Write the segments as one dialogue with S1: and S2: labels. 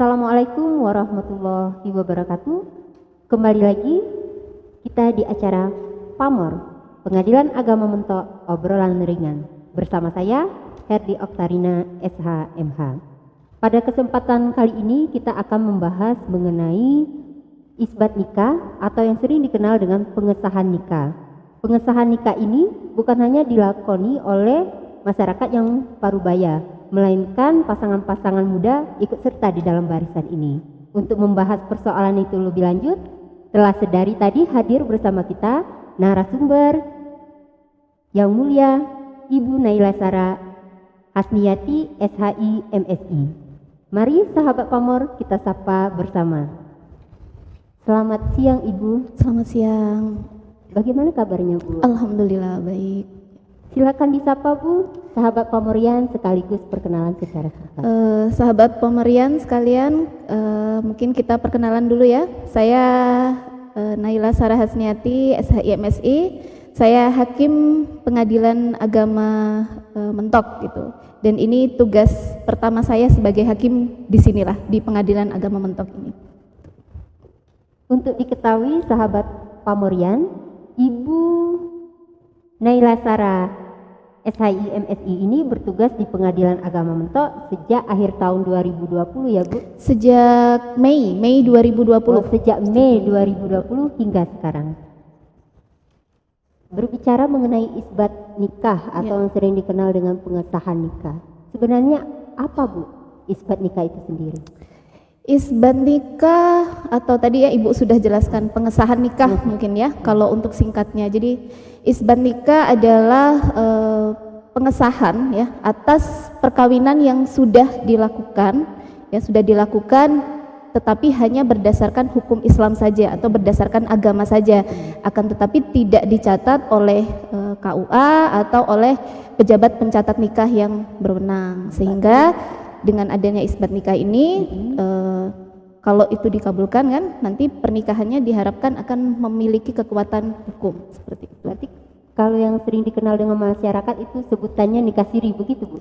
S1: Assalamualaikum warahmatullahi wabarakatuh. Kembali lagi kita di acara PAMOR, Pengadilan Agama Mentok Obrolan Ringan. Bersama saya Herdi Oktarina SHMH. Pada kesempatan kali ini kita akan membahas mengenai isbat nikah atau yang sering dikenal dengan pengesahan nikah. Pengesahan nikah ini bukan hanya dilakoni oleh masyarakat yang parubaya, melainkan pasangan-pasangan muda ikut serta di dalam barisan ini. Untuk membahas persoalan itu lebih lanjut, telah sedari tadi hadir bersama kita narasumber yang mulia Ibu Naila Sara Hasniyati SHI MSI. Mari sahabat PAMOR kita sapa bersama. Selamat siang Ibu.
S2: Selamat siang.
S1: Bagaimana kabarnya Bu?
S2: Alhamdulillah baik.
S1: Silakan disapa Bu, sahabat Pamorian sekaligus perkenalan secara singkat.
S2: Sahabat Pamorian sekalian, mungkin kita perkenalan dulu ya. Saya Naila Sara Hasniyati, SHI MSI. Saya Hakim Pengadilan Agama Mentok gitu. Dan ini tugas pertama saya sebagai hakim di sinilah, di Pengadilan Agama Mentok ini.
S1: Untuk diketahui sahabat Pamorian, Ibu Naila Sara SHI MSI ini bertugas di Pengadilan Agama Mentok sejak akhir tahun 2020 ya Bu?
S2: Sejak Mei 2020.
S1: Sejak Mei 2020 hingga sekarang. Berbicara mengenai isbat nikah atau yang sering dikenal dengan pengesahan nikah. Sebenarnya apa Bu isbat nikah itu sendiri?
S2: Isbat nikah atau tadi ya Ibu sudah jelaskan pengesahan nikah mungkin ya kalau untuk singkatnya. Jadi isbat nikah adalah pengesahan ya atas perkawinan yang sudah dilakukan tetapi hanya berdasarkan hukum Islam saja atau berdasarkan agama saja, akan tetapi tidak dicatat oleh KUA atau oleh pejabat pencatat nikah yang berwenang, sehingga dengan adanya isbat nikah ini kalau itu dikabulkan kan nanti pernikahannya diharapkan akan memiliki kekuatan hukum seperti itu.
S1: Berarti kalau yang sering dikenal dengan masyarakat itu sebutannya nikah siri begitu Bu?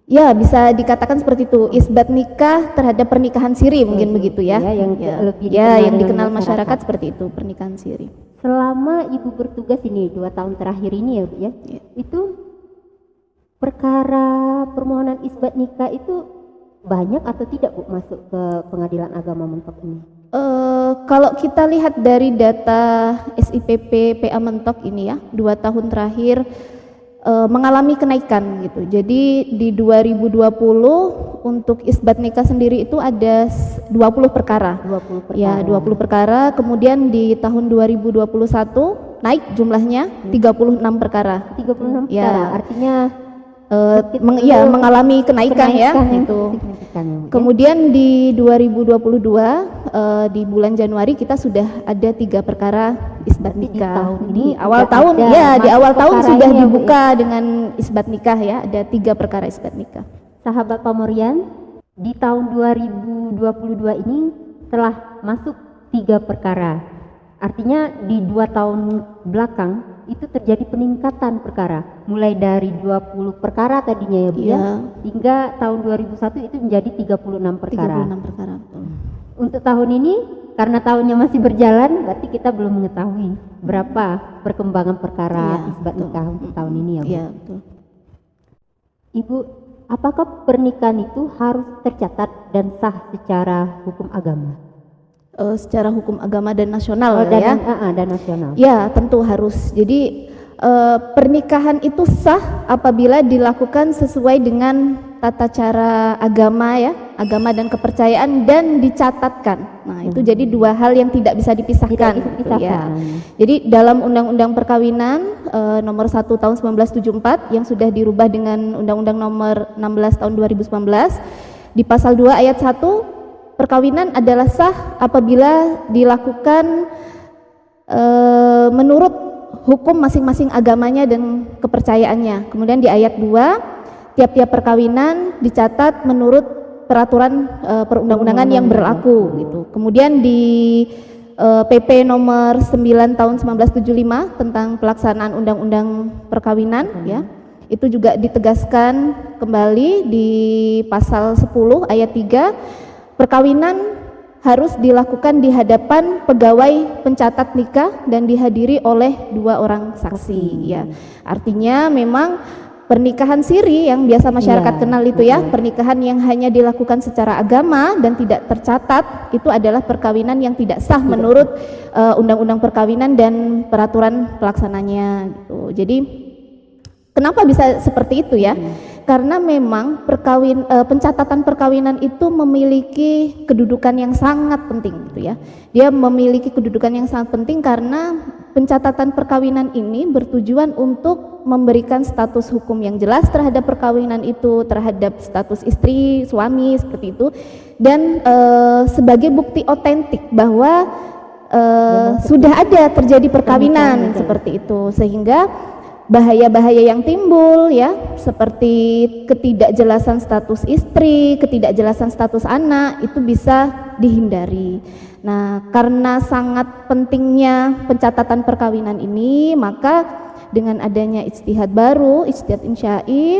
S2: Ya bisa dikatakan seperti itu, isbat nikah terhadap pernikahan siri mungkin begitu ya. Yang dikenal masyarakat seperti itu, pernikahan siri.
S1: Selama Ibu bertugas ini 2 tahun terakhir ini ya Bu ya. Itu perkara permohonan isbat nikah itu banyak atau tidak Bu masuk ke Pengadilan Agama Mentok ini?
S2: Kalau kita lihat dari data SIPP PA Mentok ini ya, 2 tahun terakhir mengalami kenaikan gitu. Jadi di 2020 untuk isbat nikah sendiri itu ada 20 perkara.
S1: 20 perkara.
S2: Ya, 20 perkara. Kemudian di tahun 2021 naik jumlahnya 36 perkara.
S1: 36
S2: ya.
S1: perkara. Artinya
S2: mengalami kenaikan ya itu. Kemudian di 2022 di bulan Januari kita sudah ada 3 perkara isbat nikah. Di awal tahun di awal tahun sudah dibuka dengan isbat nikah ya, ada 3 perkara isbat nikah.
S1: Sahabat Pamorian, di tahun 2022 ini telah masuk 3 perkara. Artinya di 2 tahun belakang itu terjadi peningkatan perkara, mulai dari 20 perkara tadinya ya Bu ya, hingga tahun 2001 itu menjadi 36 perkara.
S2: 36 perkara.
S1: Untuk tahun ini karena tahunnya masih berjalan, berarti kita belum mengetahui berapa perkembangan perkara isbat nikah untuk tahun ini ya Bu.
S2: Iya, betul.
S1: Ibu, apakah pernikahan itu harus tercatat dan sah secara hukum agama?
S2: Secara hukum agama dan nasional
S1: dan nasional.
S2: Ya, tentu harus. Jadi pernikahan itu sah apabila dilakukan sesuai dengan tata cara agama ya, agama dan kepercayaan dan dicatatkan. Nah, itu jadi 2 hal yang tidak bisa dipisahkan. Ya. Jadi dalam Undang-Undang Perkawinan nomor 1 tahun 1974 yang sudah dirubah dengan Undang-Undang nomor 16 tahun 2019 di pasal 2 ayat 1, perkawinan adalah sah apabila dilakukan menurut hukum masing-masing agamanya dan kepercayaannya. Kemudian di ayat 2, tiap-tiap perkawinan dicatat menurut peraturan perundang-undangan yang berlaku gitu. Kemudian di PP nomor 9 tahun 1975 tentang pelaksanaan undang-undang perkawinan ya. Itu juga ditegaskan kembali di pasal 10 ayat 3 perkawinan harus dilakukan di hadapan pegawai pencatat nikah dan dihadiri oleh 2 orang saksi ya. Artinya memang pernikahan siri yang biasa masyarakat kenal itu ya, pernikahan yang hanya dilakukan secara agama dan tidak tercatat, itu adalah perkawinan yang tidak sah menurut undang-undang perkawinan dan peraturan pelaksananya gitu. Jadi kenapa bisa seperti itu ya? Karena memang pencatatan perkawinan itu memiliki kedudukan yang sangat penting gitu ya. Dia memiliki kedudukan yang sangat penting karena pencatatan perkawinan ini bertujuan untuk memberikan status hukum yang jelas terhadap perkawinan itu, terhadap status istri, suami seperti itu, dan sebagai bukti otentik bahwa sudah ada terjadi perkawinan seperti itu, sehingga bahaya-bahaya yang timbul ya, seperti ketidakjelasan status istri, ketidakjelasan status anak, itu bisa dihindari. Nah, karena sangat pentingnya pencatatan perkawinan ini, maka dengan adanya ijtihad baru, ijtihad insya'i,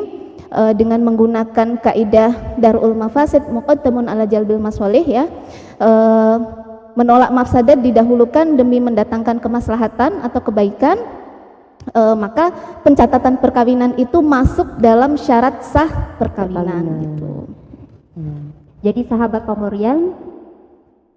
S2: dengan menggunakan kaidah darul mafasid muqaddamun ala jalbil masalih ya, menolak mafsadat didahulukan demi mendatangkan kemaslahatan atau kebaikan, maka pencatatan perkawinan itu masuk dalam syarat sah perkawinan gitu.
S1: Jadi sahabat Pamorian,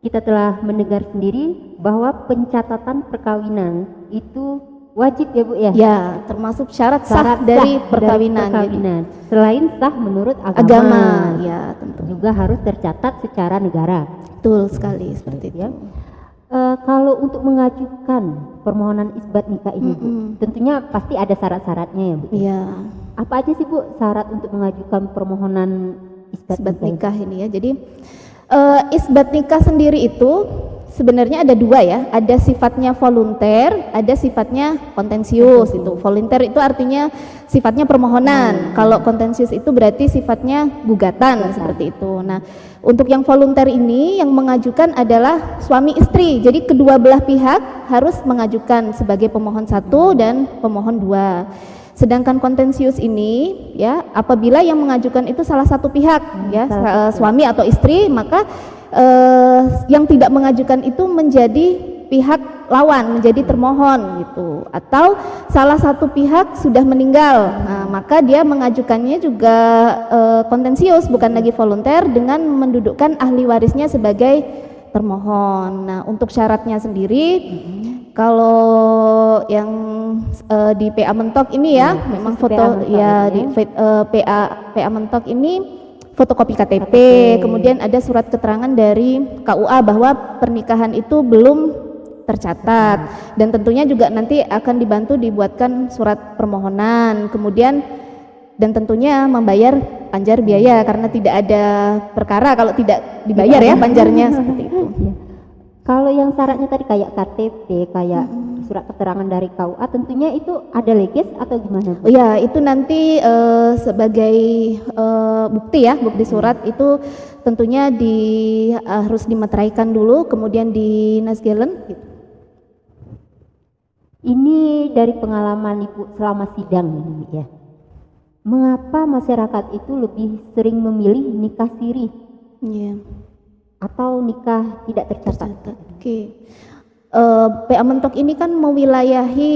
S1: kita telah mendengar sendiri bahwa pencatatan perkawinan itu wajib ya Bu ya?
S2: Ya, termasuk syarat sah dari perkawinan.
S1: Gitu. Selain sah menurut
S2: agama, ya tentu.
S1: Juga harus tercatat secara negara.
S2: Betul sekali seperti itu. Ya.
S1: Kalau untuk mengajukan permohonan isbat nikah ini Bu, tentunya pasti ada syarat-syaratnya ya Bu.
S2: Iya.
S1: Apa aja sih Bu syarat untuk mengajukan permohonan isbat
S2: nikah ini ya? Jadi isbat nikah sendiri itu sebenarnya ada 2 ya, ada sifatnya volunter, ada sifatnya kontensius. Itu volunter itu artinya sifatnya permohonan, kalau kontensius itu berarti sifatnya gugatan seperti itu. Nah, untuk yang volunter ini yang mengajukan adalah suami istri, jadi kedua belah pihak harus mengajukan sebagai pemohon 1 dan pemohon 2. Sedangkan kontensius ini ya, apabila yang mengajukan itu salah satu pihak ya, suami atau istri, maka yang tidak mengajukan itu menjadi pihak lawan, menjadi termohon gitu, atau salah satu pihak sudah meninggal, nah, maka dia mengajukannya juga kontensius, bukan lagi volunter, dengan mendudukkan ahli warisnya sebagai termohon. Nah, untuk syaratnya sendiri, kalau yang di PA Mentok ini ya, memang foto ya di PA Mentok ini fotokopi KTP, kemudian ada surat keterangan dari KUA bahwa pernikahan itu belum tercatat, dan tentunya juga nanti akan dibantu dibuatkan surat permohonan, kemudian dan tentunya membayar panjar biaya karena tidak ada perkara kalau tidak dibayar ya panjarnya seperti itu.
S1: Kalau yang syaratnya tadi kayak KTP, kayak surat keterangan dari KUA, tentunya itu ada legis atau gimana Bu?
S2: Ya, itu nanti sebagai bukti ya, bukti surat itu tentunya harus dimeteraikan dulu, kemudian di nasgelen gitu.
S1: Ini dari pengalaman Ibu selama sidang ini ya. Mengapa masyarakat itu lebih sering memilih nikah siri?
S2: Iya.
S1: Atau nikah tidak tercatat?
S2: Oke. PA Mentok ini kan mewilayahi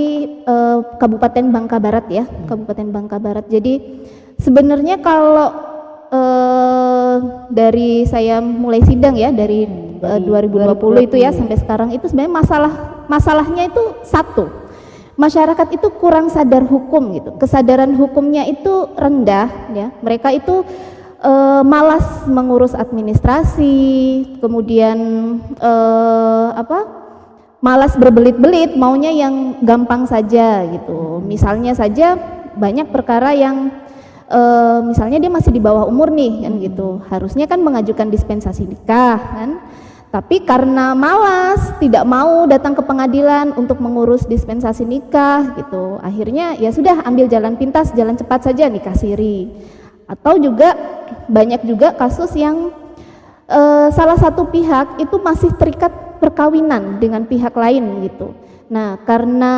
S2: Kabupaten Bangka Barat ya, Kabupaten Bangka Barat. Jadi sebenarnya kalau dari saya mulai sidang ya, dari 2020 itu ya sampai sekarang, itu sebenarnya masalahnya itu satu, masyarakat itu kurang sadar hukum gitu, kesadaran hukumnya itu rendah ya, mereka itu malas mengurus administrasi, kemudian malas berbelit-belit, maunya yang gampang saja gitu. Misalnya saja banyak perkara yang misalnya dia masih di bawah umur nih kan gitu, harusnya kan mengajukan dispensasi nikah kan, tapi karena malas, tidak mau datang ke pengadilan untuk mengurus dispensasi nikah gitu, akhirnya ya sudah ambil jalan pintas, jalan cepat saja nikah siri. Atau juga banyak juga kasus yang salah satu pihak itu masih terikat perkawinan dengan pihak lain gitu. Nah, karena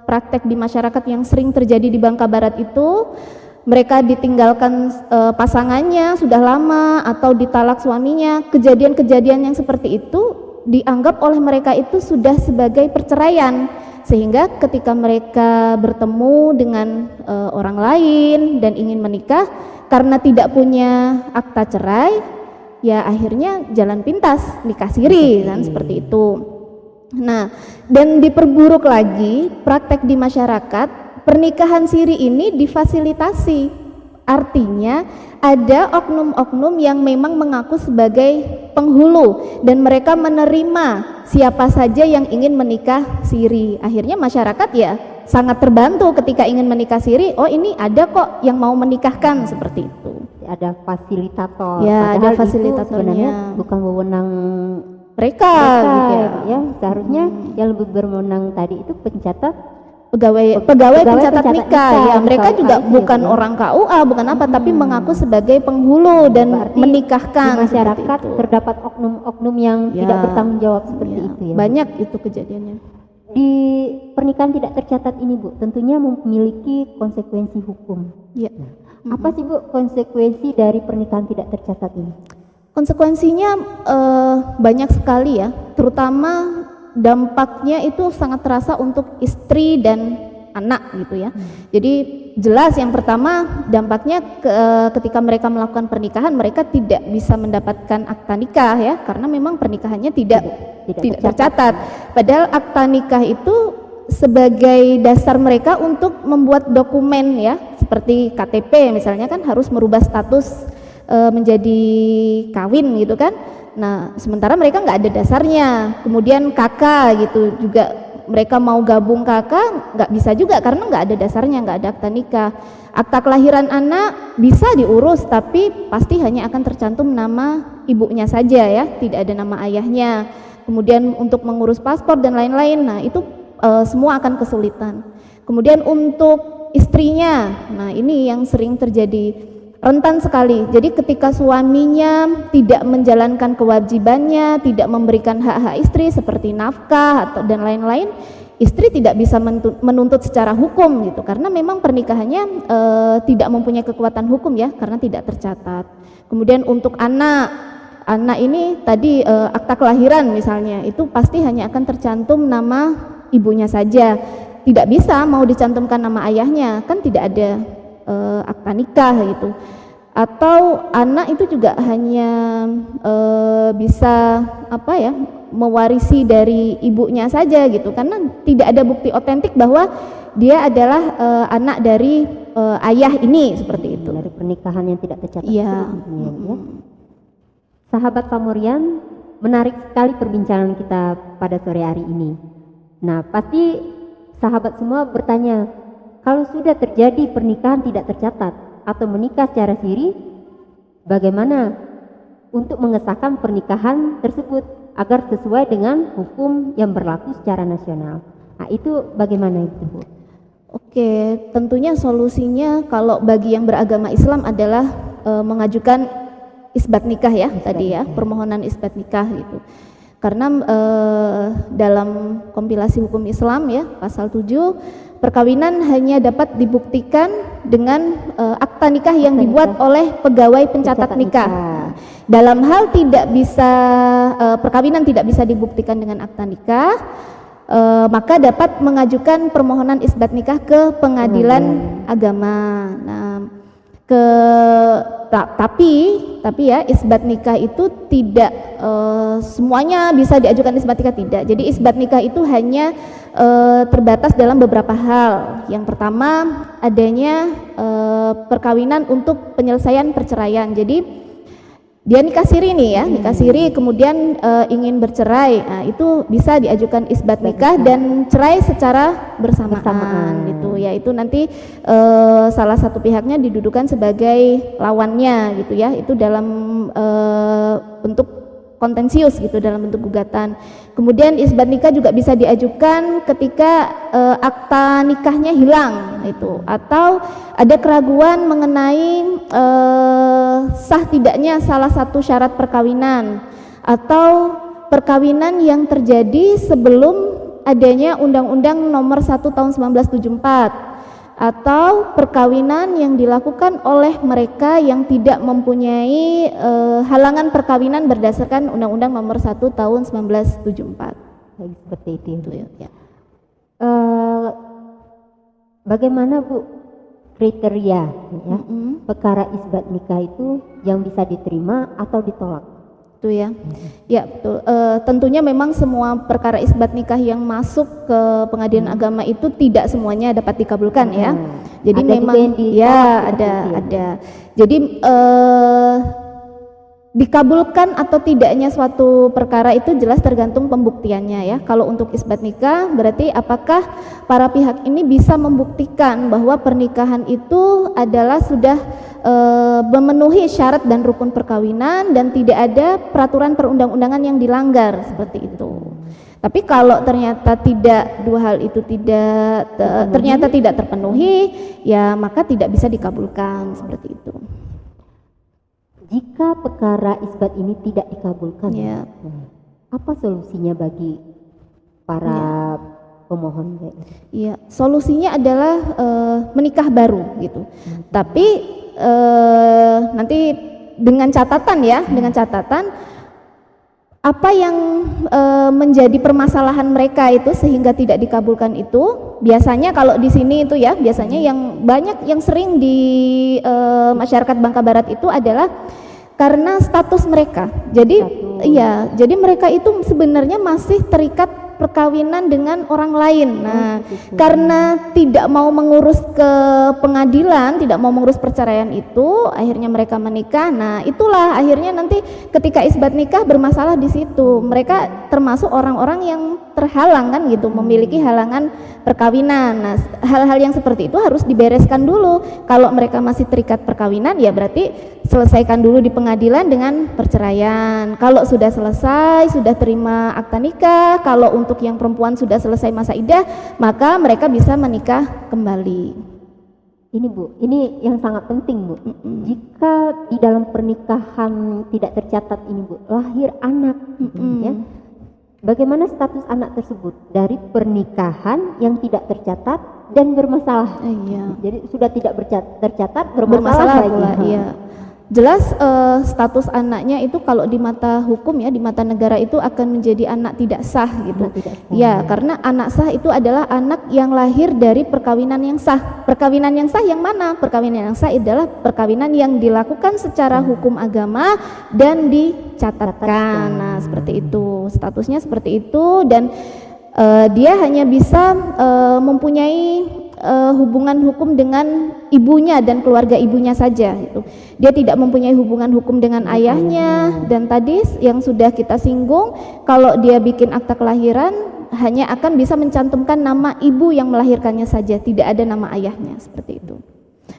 S2: praktek di masyarakat yang sering terjadi di Bangka Barat itu, mereka ditinggalkan pasangannya sudah lama atau ditalak suaminya, kejadian-kejadian yang seperti itu dianggap oleh mereka itu sudah sebagai perceraian, sehingga ketika mereka bertemu dengan orang lain dan ingin menikah karena tidak punya akta cerai, ya akhirnya jalan pintas, nikah siri kan, seperti itu. Nah, dan diperburuk lagi praktek di masyarakat, pernikahan siri ini difasilitasi. Artinya ada oknum-oknum yang memang mengaku sebagai penghulu dan mereka menerima siapa saja yang ingin menikah siri. Akhirnya masyarakat ya sangat terbantu ketika ingin menikah siri. Oh, ini ada kok yang mau menikahkan, seperti itu.
S1: Ada fasilitator.
S2: Ya,
S1: padahal
S2: ada
S1: itu
S2: fasilitatornya.
S1: sebenarnya bukan wewenang
S2: Mereka gitu ya.
S1: ya. Seharusnya yang lebih berwenang tadi itu pencatat
S2: pegawai pencatat nikah, ya mereka juga bukan orang KUA, bukan apa, tapi mengaku sebagai penghulu dan
S1: berarti
S2: menikahkan.
S1: di masyarakat terdapat oknum-oknum yang tidak bertanggung jawab seperti itu ya.
S2: Banyak itu kejadiannya.
S1: Di pernikahan tidak tercatat ini Bu, tentunya memiliki konsekuensi hukum.
S2: Ya.
S1: Apa sih Bu konsekuensi dari pernikahan tidak tercatat ini?
S2: Konsekuensinya banyak sekali ya, terutama dampaknya itu sangat terasa untuk istri dan anak gitu ya. Jadi jelas yang pertama dampaknya ketika mereka melakukan pernikahan, mereka tidak bisa mendapatkan akta nikah ya, karena memang pernikahannya tidak tercatat. Padahal akta nikah itu sebagai dasar mereka untuk membuat dokumen ya, seperti KTP misalnya kan harus merubah status menjadi kawin gitu kan. Nah, sementara mereka nggak ada dasarnya. Kemudian kakak gitu juga, mereka mau gabung kakak nggak bisa juga karena nggak ada dasarnya, nggak ada akta nikah. Akta kelahiran anak bisa diurus, tapi pasti hanya akan tercantum nama ibunya saja ya, tidak ada nama ayahnya. Kemudian untuk mengurus paspor dan lain-lain, nah itu semua akan kesulitan. Kemudian untuk istrinya, nah ini yang sering terjadi, rentan sekali. Jadi ketika suaminya tidak menjalankan kewajibannya, tidak memberikan hak-hak istri seperti nafkah atau dan lain-lain, istri tidak bisa menuntut secara hukum gitu, karena memang pernikahannya tidak mempunyai kekuatan hukum ya, karena tidak tercatat. Kemudian untuk anak ini tadi akta kelahiran misalnya, itu pasti hanya akan tercantum nama ibunya saja, tidak bisa mau dicantumkan nama ayahnya, kan tidak ada akta nikah gitu. Atau anak itu juga hanya bisa apa ya, mewarisi dari ibunya saja gitu, karena tidak ada bukti otentik bahwa dia adalah anak dari ayah ini, seperti itu.
S1: Dari pernikahan yang tidak tercatat.
S2: Iya.
S1: Ya. Sahabat Pamurian, menarik sekali perbincangan kita pada sore hari ini. Nah, pasti sahabat semua bertanya, kalau sudah terjadi pernikahan tidak tercatat atau menikah secara siri, bagaimana untuk mengesahkan pernikahan tersebut agar sesuai dengan hukum yang berlaku secara nasional? Nah, itu bagaimana itu, Bu?
S2: Oke, tentunya solusinya kalau bagi yang beragama Islam adalah mengajukan isbat nikah ya, tadi ya, permohonan isbat nikah gitu. Karena dalam kompilasi hukum Islam ya, pasal 7, perkawinan hanya dapat dibuktikan dengan akta nikah yang dibuat oleh pegawai pencatat nikah. Dalam hal tidak bisa perkawinan tidak bisa dibuktikan dengan akta nikah, maka dapat mengajukan permohonan isbat nikah ke pengadilan agama. Nah, tapi ya isbat nikah itu tidak semuanya bisa diajukan isbat nikah, tidak. Jadi isbat nikah itu hanya terbatas dalam beberapa hal. Yang pertama adanya perkawinan untuk penyelesaian perceraian. Jadi dia nikah siri nih ya, nikah siri kemudian ingin bercerai, nah itu bisa diajukan isbat nikah dan cerai secara bersamaan gitu ya. Itu nanti salah satu pihaknya didudukan sebagai lawannya gitu ya, itu dalam bentuk kontensius gitu, dalam bentuk gugatan. Kemudian isbat nikah juga bisa diajukan ketika akta nikahnya hilang itu, atau ada keraguan mengenai sah tidaknya salah satu syarat perkawinan, atau perkawinan yang terjadi sebelum adanya Undang-Undang Nomor 1 Tahun 1974, atau perkawinan yang dilakukan oleh mereka yang tidak mempunyai halangan perkawinan berdasarkan Undang-Undang Nomor 1 Tahun 1974.
S1: Seperti itu
S2: Ya.
S1: Bagaimana Bu kriteria ya perkara isbat nikah itu yang bisa diterima atau ditolak?
S2: Itu ya. Ya, betul. Tentunya memang semua perkara isbat nikah yang masuk ke pengadilan agama itu tidak semuanya dapat dikabulkan ya. Jadi
S1: ada
S2: memang ada. Jadi dikabulkan atau tidaknya suatu perkara itu jelas tergantung pembuktiannya ya. Kalau untuk isbat nikah berarti apakah para pihak ini bisa membuktikan bahwa pernikahan itu adalah sudah memenuhi syarat dan rukun perkawinan dan tidak ada peraturan perundang-undangan yang dilanggar seperti itu. Tapi kalau ternyata dua hal itu ternyata tidak terpenuhi, ya maka tidak bisa dikabulkan seperti itu.
S1: Jika perkara isbat ini tidak dikabulkan,
S2: ya.
S1: Apa solusinya bagi para pemohon?
S2: Iya, solusinya adalah menikah baru gitu. Tapi nanti dengan catatan apa yang menjadi permasalahan mereka itu sehingga tidak dikabulkan itu biasanya kalau di sini itu ya biasanya yang banyak yang sering di masyarakat Bangka Barat itu adalah karena status mereka. Jadi jadi mereka itu sebenarnya masih terikat perkawinan dengan orang lain. Nah, karena tidak mau mengurus ke pengadilan, tidak mau mengurus perceraian itu, akhirnya mereka menikah. Nah, itulah akhirnya nanti ketika isbat nikah bermasalah di situ. Mereka termasuk orang-orang yang terhalang kan gitu, memiliki halangan perkawinan. Nah, hal-hal yang seperti itu harus dibereskan dulu. Kalau mereka masih terikat perkawinan, ya berarti selesaikan dulu di pengadilan dengan perceraian. Kalau sudah selesai, sudah terima akta nikah, kalau untuk yang perempuan sudah selesai masa iddah, maka mereka bisa menikah kembali.
S1: Ini Bu, ini yang sangat penting Bu. Jika di dalam pernikahan tidak tercatat ini Bu, lahir anak, ya, bagaimana status anak tersebut dari pernikahan yang tidak tercatat dan bermasalah? Jadi sudah tidak tercatat, bermasalah lagi.
S2: Pula, iya. Jelas status anaknya itu kalau di mata hukum ya, di mata negara itu akan menjadi anak tidak sah gitu. Ya, karena anak sah itu adalah anak yang lahir dari perkawinan yang sah. Perkawinan yang sah yang mana? Perkawinan yang sah adalah perkawinan yang dilakukan secara hukum agama dan dicatatkan. Nah, seperti itu. Statusnya seperti itu dan dia hanya bisa mempunyai hubungan hukum dengan ibunya dan keluarga ibunya saja itu. Dia tidak mempunyai hubungan hukum dengan ayahnya dan tadi yang sudah kita singgung kalau dia bikin akta kelahiran hanya akan bisa mencantumkan nama ibu yang melahirkannya saja, tidak ada nama ayahnya seperti itu.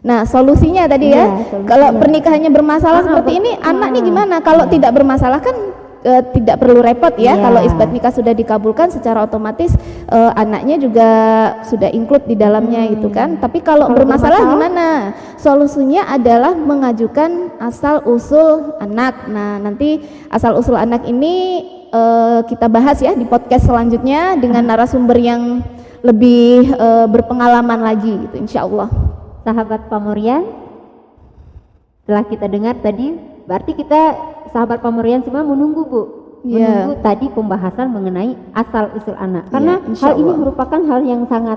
S2: Nah, solusinya tadi kalau pernikahannya bermasalah seperti ini, anaknya gimana? Kalau tidak bermasalah kan tidak perlu repot ya. Kalau isbat nikah sudah dikabulkan secara otomatis anaknya juga sudah include di dalamnya gitu kan. Tapi kalau bermasalah gimana? Solusinya adalah mengajukan asal usul anak. Nah, nanti asal usul anak ini kita bahas ya di podcast selanjutnya dengan narasumber yang lebih berpengalaman lagi gitu insyaallah.
S1: Sahabat Pamurian, setelah kita dengar tadi, berarti kita sahabat Pamurian semua menunggu Bu, menunggu tadi pembahasan mengenai asal usul anak karena hal ini merupakan hal yang sangat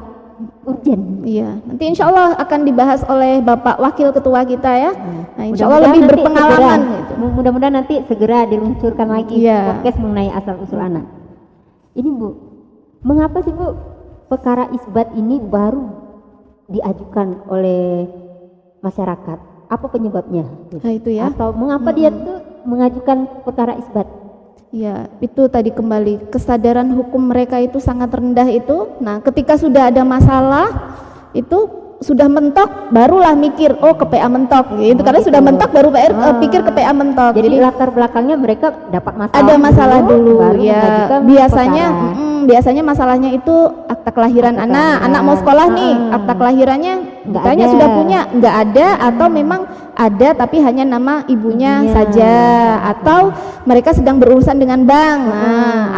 S1: urgent.
S2: Iya, nanti insya Allah akan dibahas oleh Bapak Wakil Ketua kita ya. Nah, insya Allah lebih berpengalaman. Gitu.
S1: Mudah-mudahan nanti segera diluncurkan lagi podcast mengenai asal usul anak. Ini Bu, mengapa sih Bu perkara isbat ini baru diajukan oleh masyarakat? Apa penyebabnya?
S2: Nah, itu ya.
S1: Atau mengapa dia tuh mengajukan perkara isbat?
S2: Ya, itu tadi kembali kesadaran hukum mereka itu sangat rendah itu. Nah, ketika sudah ada masalah itu sudah mentok barulah mikir ke PA mentok gitu. Karena sudah mentok baru pikir ke PA mentok.
S1: Jadi latar belakangnya mereka dapat masalah.
S2: Ada masalah dulu ya. Biasanya masalahnya itu akta kelahiran anak mau sekolah nih, akta kelahirannya katanya sudah punya, nggak ada atau memang ada tapi hanya nama ibunya saja, atau mereka sedang berurusan dengan bank,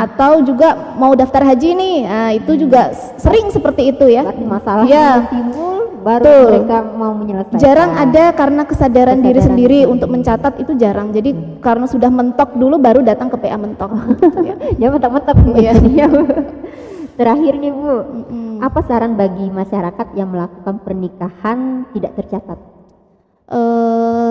S2: atau juga mau daftar haji nih, itu juga sering seperti itu ya.
S1: Masalah yang timbul baru
S2: Betul.
S1: mereka mau menyelesaikan.
S2: Jarang ada karena kesadaran diri
S1: Kesadaran
S2: sendiri
S1: diri.
S2: untuk mencatat itu jarang. Jadi karena sudah mentok dulu baru datang ke PA mentok. Gitu ya.
S1: Ya mentok-mentok.
S2: Iya.
S1: Iya. Terakhir nih Bu,
S2: Mm-mm.
S1: apa saran bagi masyarakat yang melakukan pernikahan tidak tercatat?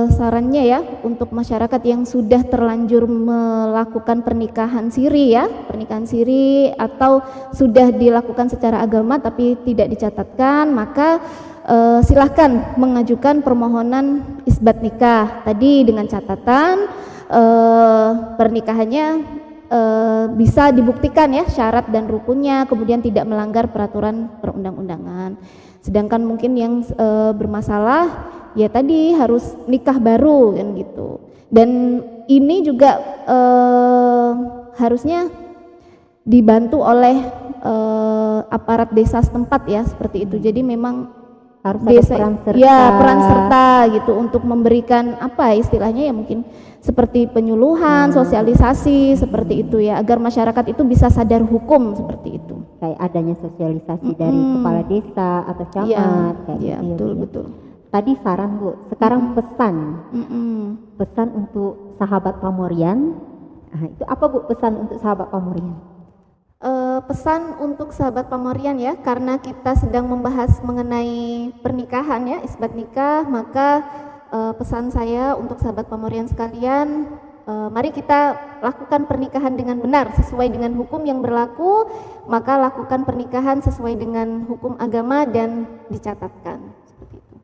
S2: Sarannya ya untuk masyarakat yang sudah terlanjur melakukan pernikahan siri ya, pernikahan siri atau sudah dilakukan secara agama tapi tidak dicatatkan, maka silahkan mengajukan permohonan isbat nikah tadi dengan catatan pernikahannya bisa dibuktikan ya syarat dan rukunnya, kemudian tidak melanggar peraturan perundang-undangan. Sedangkan mungkin yang bermasalah ya tadi harus nikah baru kan gitu. Dan ini juga harusnya dibantu oleh aparat desa setempat ya seperti itu. Jadi memang
S1: Harus
S2: desa
S1: ada peran serta.
S2: ya peran serta gitu untuk memberikan apa istilahnya ya mungkin seperti penyuluhan, sosialisasi seperti itu ya agar masyarakat itu bisa sadar hukum seperti itu.
S1: Kayak adanya sosialisasi dari kepala desa atau camat
S2: Iya,
S1: kayak
S2: iya,
S1: gitu.
S2: betul
S1: ya.
S2: betul.
S1: Tadi saran Bu, sekarang pesan.
S2: Mm-mm.
S1: Pesan untuk sahabat Pamorian. Nah, itu apa Bu pesan untuk sahabat Pamorian?
S2: Pesan untuk sahabat Pamorian ya, karena kita sedang membahas mengenai pernikahan ya, isbat nikah, maka pesan saya untuk sahabat Pamorian sekalian, mari kita lakukan pernikahan dengan benar sesuai dengan hukum yang berlaku, maka lakukan pernikahan sesuai dengan hukum agama dan dicatatkan. Seperti itu.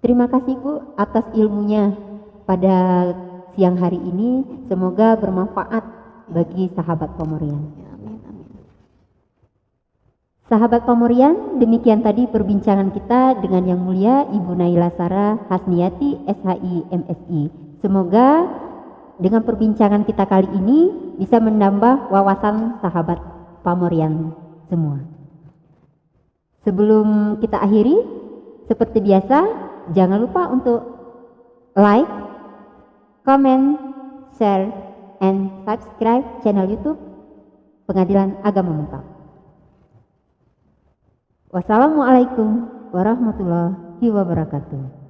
S1: Terima kasih Bu atas ilmunya pada siang hari ini. Semoga bermanfaat bagi sahabat Pamorian.
S2: Ya, amin, amin.
S1: Sahabat Pamorian, demikian tadi perbincangan kita dengan Yang Mulia Ibu Naila Sara Hasniati SHI MSI. Semoga dengan perbincangan kita kali ini bisa menambah wawasan sahabat Pamorian semua. Sebelum kita akhiri, seperti biasa, jangan lupa untuk like, comment, share, and subscribe channel YouTube Pengadilan Agama Mentok. Wassalamualaikum warahmatullahi wabarakatuh.